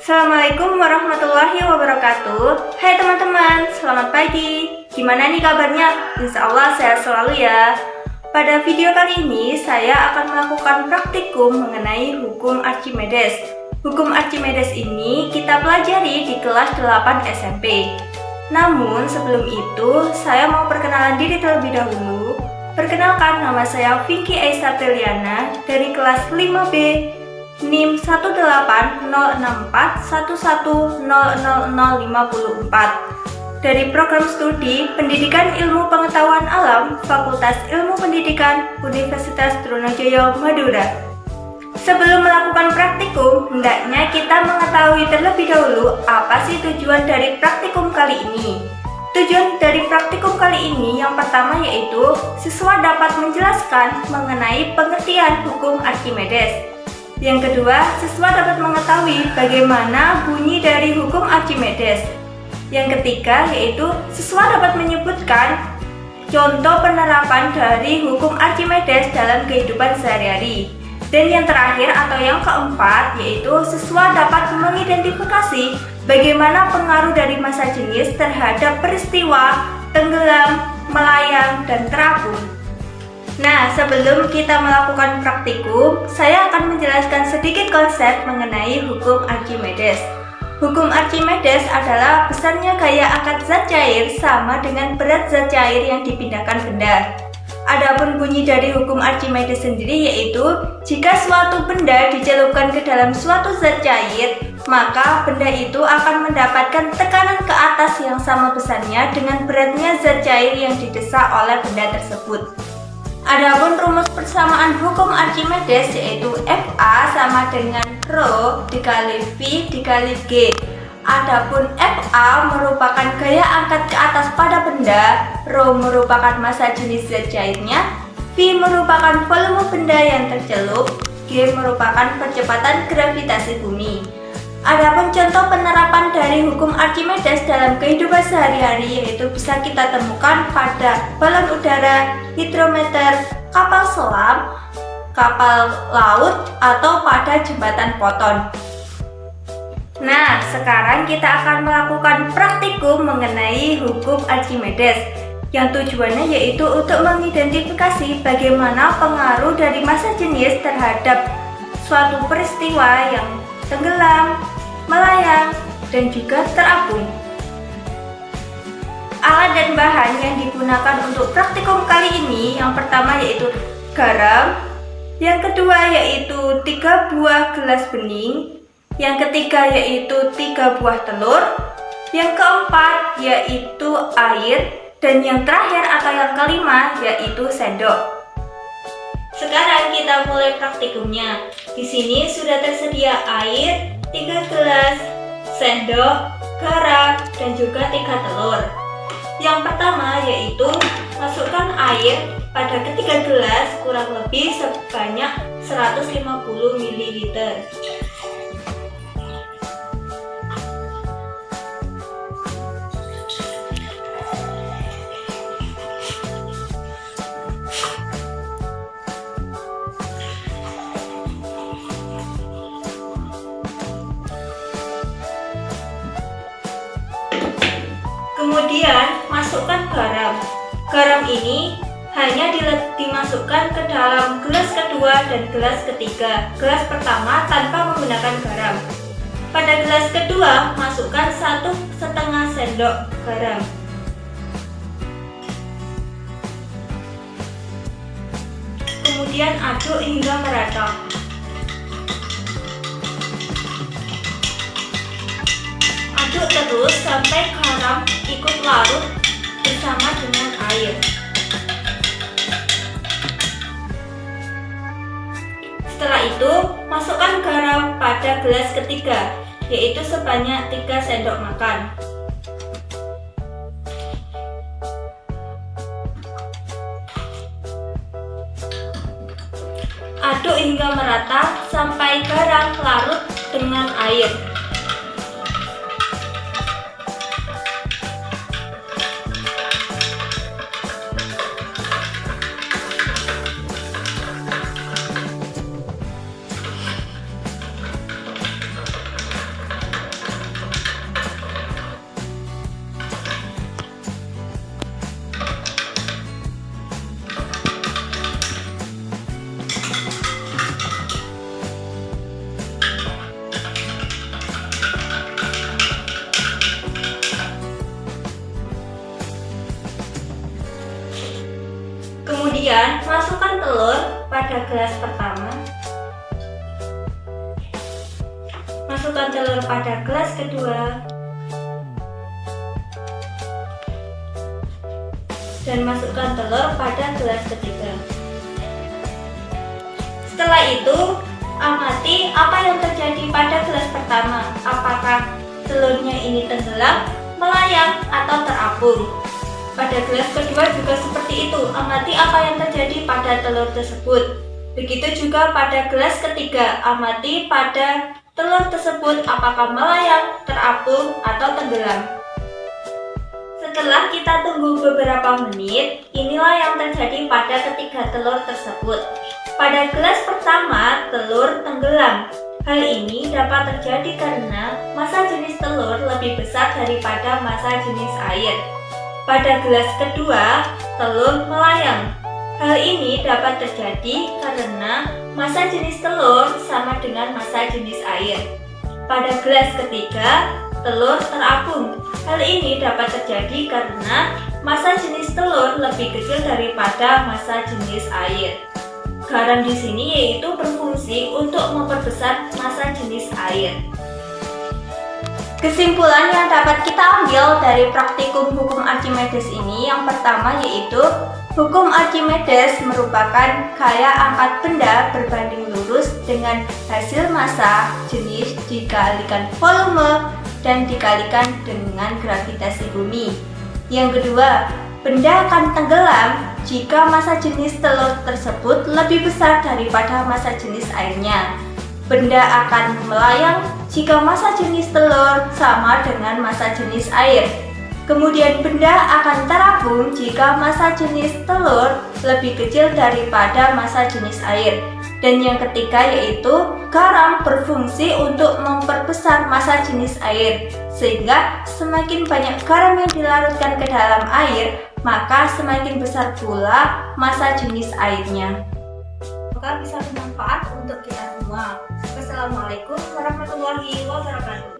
Assalamualaikum warahmatullahi wabarakatuh. Hai teman-teman, selamat pagi. Gimana nih kabarnya? Insya Allah sehat selalu ya. Pada video kali ini saya akan melakukan praktikum mengenai hukum Archimedes. Hukum Archimedes ini kita pelajari di kelas 8 SMP. Namun sebelum itu saya mau perkenalan diri terlebih dahulu. Perkenalkan, nama saya Vinky Aisyah Teliana dari kelas 5B, NIM 18064110054 dari program studi Pendidikan Ilmu Pengetahuan Alam Fakultas Ilmu Pendidikan Universitas Trunojoyo Madura. Sebelum melakukan praktikum, hendaknya kita mengetahui terlebih dahulu apa sih tujuan dari praktikum kali ini. Tujuan dari praktikum kali ini yang pertama yaitu siswa dapat menjelaskan mengenai pengertian hukum Archimedes. Yang kedua, siswa dapat mengetahui bagaimana bunyi dari hukum Archimedes. Yang ketiga, yaitu siswa dapat menyebutkan contoh penerapan dari hukum Archimedes dalam kehidupan sehari-hari. Dan yang terakhir atau yang keempat, yaitu siswa dapat mengidentifikasi bagaimana pengaruh dari massa jenis terhadap peristiwa tenggelam, melayang, dan terapung. Nah, sebelum kita melakukan praktikum, saya akan menjelaskan sedikit konsep mengenai hukum Archimedes. Hukum Archimedes adalah besarnya gaya angkat zat cair sama dengan berat zat cair yang dipindahkan benda. Adapun bunyi dari hukum Archimedes sendiri yaitu jika suatu benda dicelupkan ke dalam suatu zat cair, maka benda itu akan mendapatkan tekanan ke atas yang sama besarnya dengan beratnya zat cair yang didesak oleh benda tersebut. Adapun rumus persamaan hukum Archimedes yaitu Fa sama dengan Rho dikali V dikali G. Adapun Fa merupakan gaya angkat ke atas pada benda, Rho merupakan massa jenis zat cairnya, V merupakan volume benda yang tercelup, G merupakan percepatan gravitasi bumi. Adapun contoh penerapan dari hukum Archimedes dalam kehidupan sehari-hari yaitu bisa kita temukan pada balon udara, hidrometer, kapal selam, kapal laut, atau pada jembatan poton. Nah, sekarang kita akan melakukan praktikum mengenai hukum Archimedes yang tujuannya yaitu untuk mengidentifikasi bagaimana pengaruh dari massa jenis terhadap suatu peristiwa yang tenggelam, melayang, dan juga terapung. Alat dan bahan yang digunakan untuk praktikum kali ini yang pertama yaitu garam, yang kedua yaitu 3 buah gelas bening, yang ketiga yaitu 3 buah telur, yang keempat yaitu air, dan yang terakhir atau yang kelima yaitu sendok. Sekarang kita mulai praktikumnya. Di sini sudah tersedia air, 3 gelas, sendok, garam, dan juga 3 telur. Yang pertama yaitu masukkan air pada ketiga gelas kurang lebih sebanyak 150 ml. Kemudian masukkan garam. Garam ini hanya dimasukkan ke dalam gelas kedua dan gelas ketiga. Gelas pertama tanpa menggunakan garam. Pada gelas kedua masukkan 1,5 sendok garam. Kemudian aduk hingga merata. Aduk terus sampai garam ikut larut bersama dengan air. Setelah itu, masukkan garam pada gelas ketiga, yaitu sebanyak 3 sendok makan. Aduk hingga merata sampai garam larut dengan air. Kemudian masukkan telur pada gelas pertama. Masukkan telur pada gelas kedua. Dan masukkan telur pada gelas ketiga. Setelah itu, amati apa yang terjadi pada gelas pertama. Apakah telurnya ini tenggelam, melayang, atau terapung? Pada gelas kedua juga seperti itu. Amati apa yang terjadi pada telur tersebut. Begitu juga pada gelas ketiga. Amati pada telur tersebut apakah melayang, terapung, atau tenggelam. Setelah kita tunggu beberapa menit, inilah yang terjadi pada ketiga telur tersebut. Pada gelas pertama, telur tenggelam. Hal ini dapat terjadi karena massa jenis telur lebih besar daripada massa jenis air. Pada gelas kedua, telur melayang. Hal ini dapat terjadi karena massa jenis telur sama dengan massa jenis air. Pada gelas ketiga, telur terapung. Hal ini dapat terjadi karena massa jenis telur lebih kecil daripada massa jenis air. Garam di sini yaitu berfungsi untuk memperbesar massa jenis air. Kesimpulan yang dapat kita ambil dari praktikum hukum Archimedes ini yang pertama yaitu hukum Archimedes merupakan gaya angkat benda berbanding lurus dengan hasil massa jenis dikalikan volume dan dikalikan dengan gravitasi bumi. Yang kedua, benda akan tenggelam jika massa jenis telur tersebut lebih besar daripada massa jenis airnya. Benda akan melayang jika massa jenis telur sama dengan massa jenis air. Kemudian benda akan terapung jika massa jenis telur lebih kecil daripada massa jenis air. Dan yang ketiga yaitu garam berfungsi untuk memperbesar massa jenis air. Sehingga semakin banyak garam yang dilarutkan ke dalam air, maka semakin besar pula massa jenis airnya. Semoga bisa bermanfaat untuk kita semua. Wassalamualaikum warahmatullahi wabarakatuh.